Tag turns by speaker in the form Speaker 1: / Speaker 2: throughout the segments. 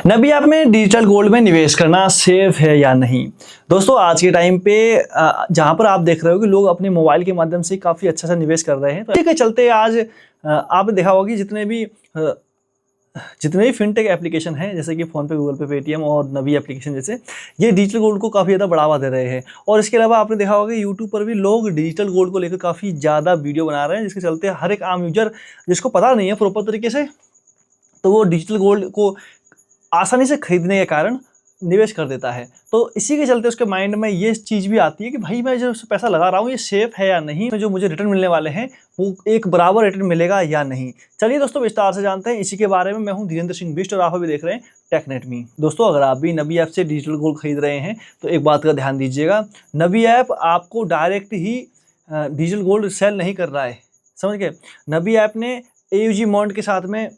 Speaker 1: नबी app में digital gold में निवेश करना सेफ है या नहीं। दोस्तों आज के टाइम पे जहां पर आप देख रहे हो कि लोग अपने मोबाइल के माध्यम से काफ़ी अच्छा सा निवेश कर रहे हैं, तो इसी के चलते आज आपने देखा होगा कि जितने भी फिनटेक एप्लीकेशन हैं जैसे कि फ़ोनपे, गूगल पे, पेटीएम और नबी एप्लीकेशन जैसे, ये डिजिटल गोल्ड को काफ़ी ज़्यादा बढ़ावा दे रहे हैं। और इसके अलावा आपने देखा होगा कि यूट्यूब पर भी लोग डिजिटल गोल्ड को लेकर काफ़ी ज़्यादा वीडियो बना रहे हैं, जिसके चलते हर एक आम यूजर जिसको पता नहीं है प्रॉपर तरीके से, तो वो डिजिटल गोल्ड को आसानी से खरीदने के कारण निवेश कर देता है। तो इसी के चलते उसके माइंड में ये चीज़ भी आती है कि भाई मैं जो पैसा लगा रहा हूँ ये सेफ है या नहीं, जो मुझे रिटर्न मिलने वाले हैं वो एक बराबर रिटर्न मिलेगा या नहीं। चलिए दोस्तों विस्तार से जानते हैं इसी के बारे में। मैं हूँ धीरेन्द्र सिंह बिष्ट और आप भी देख रहे हैं टेकनेट मी। दोस्तों अगर आप भी नबी ऐप से डिजिटल गोल्ड खरीद रहे हैं तो एक बात का ध्यान दीजिएगा, नबी ऐप आपको डायरेक्ट ही डिजिटल गोल्ड सेल नहीं कर रहा है, समझ गए। नबी ऐप ने AUG मॉन्ट के साथ में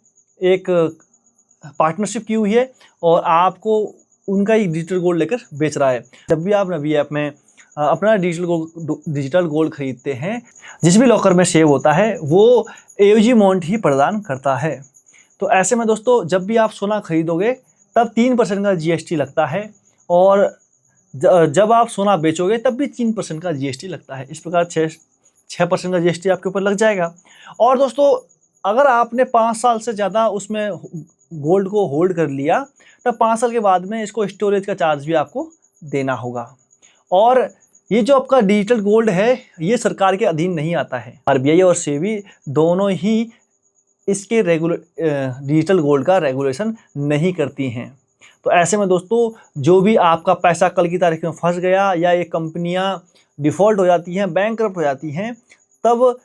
Speaker 1: एक पार्टनरशिप की हुई है और आपको उनका ही डिजिटल गोल्ड लेकर बेच रहा है। जब भी आप नबी ऐप में अपना डिजिटल गोल्ड खरीदते हैं, जिस भी लॉकर में सेव होता है वो AUG मॉन्ट ही प्रदान करता है। तो ऐसे में दोस्तों जब भी आप सोना खरीदोगे तब 3% का GST लगता है और जब आप सोना बेचोगे तब भी 3% का GST लगता है। इस प्रकार 6% का GST आपके ऊपर लग जाएगा। और दोस्तों अगर आपने 5 साल से ज़्यादा उसमें गोल्ड को होल्ड कर लिया तब 5 साल के बाद में इसको स्टोरेज का चार्ज भी आपको देना होगा। और ये जो आपका डिजिटल गोल्ड है ये सरकार के अधीन नहीं आता है। RBI और सेबी दोनों ही इसके डिजिटल गोल्ड का रेगुलेशन नहीं करती हैं। तो ऐसे में दोस्तों जो भी आपका पैसा कल की तारीख में फंस गया या ये कंपनियां डिफ़ॉल्ट हो जाती हैं, बैंकरप्ट हो जाती हैं, तब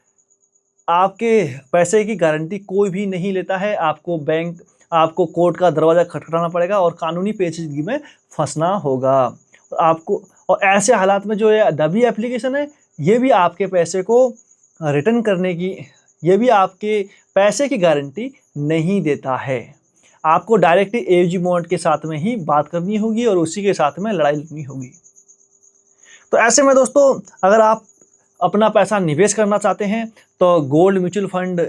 Speaker 1: आपके पैसे की गारंटी कोई भी नहीं लेता है। आपको कोर्ट का दरवाज़ा खटखटाना पड़ेगा और कानूनी पेचीदगी में फंसना होगा आपको। और ऐसे हालात में जो ये नबी एप्लीकेशन है ये भी आपके पैसे को रिटर्न करने की, ये भी आपके पैसे की गारंटी नहीं देता है। आपको डायरेक्टली AUG मॉन्ट के साथ में ही बात करनी होगी और उसी के साथ में लड़ाई लड़नी होगी। तो ऐसे में दोस्तों अगर आप अपना पैसा निवेश करना चाहते हैं तो gold mutual fund,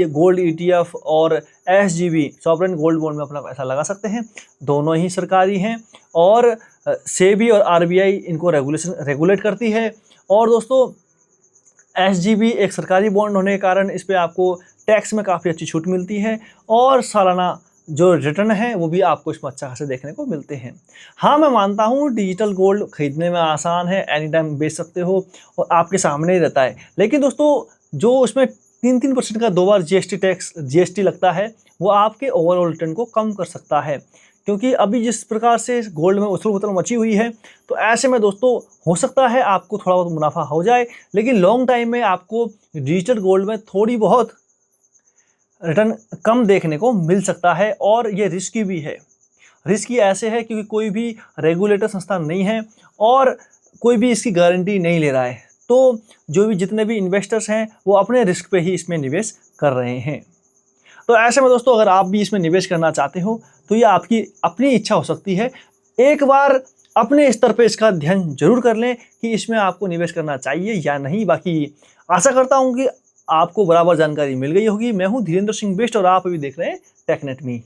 Speaker 1: gold ETF और SGB सॉवरेन गोल्ड बॉन्ड में अपना पैसा लगा सकते हैं। दोनों ही सरकारी हैं और सेबी और RBI इनको रेगुलेट करती है। और दोस्तों SGB एक सरकारी बॉन्ड होने के कारण इस पर आपको टैक्स में काफ़ी अच्छी छूट मिलती है और सालाना जो रिटर्न है वो भी आपको इसमें अच्छा खासा देखने को मिलते हैं। हाँ मैं मानता हूँ डिजिटल गोल्ड खरीदने में आसान है, एनी टाइम बेच सकते हो और आपके सामने ही रहता है। लेकिन दोस्तों जो उसमें 3% का 2 बार GST लगता है वो आपके ओवरऑल रिटर्न को कम कर सकता है। क्योंकि अभी जिस प्रकार से गोल्ड में उथल पुथल मची हुई है, तो ऐसे में दोस्तों हो सकता है आपको थोड़ा बहुत मुनाफा हो जाए, लेकिन लॉन्ग टाइम में आपको डिजिटल गोल्ड में थोड़ी बहुत रिटर्न कम देखने को मिल सकता है। और ये रिस्की भी है। रिस्की ऐसे है क्योंकि कोई भी रेगुलेटर संस्था नहीं है और कोई भी इसकी गारंटी नहीं ले रहा है। तो जो भी जितने भी इन्वेस्टर्स हैं वो अपने रिस्क पे ही इसमें निवेश कर रहे हैं। तो ऐसे में दोस्तों अगर आप भी इसमें निवेश करना चाहते हो तो ये आपकी अपनी इच्छा हो सकती है। एक बार अपने स्तर पे इसका अध्ययन जरूर कर लें कि इसमें आपको निवेश करना चाहिए या नहीं। बाकी आशा करता हूँ कि आपको बराबर जानकारी मिल गई होगी। मैं हूँ धीरेन्द्र सिंह बिष्ट और आप अभी देख रहे हैं टेकनेट मी।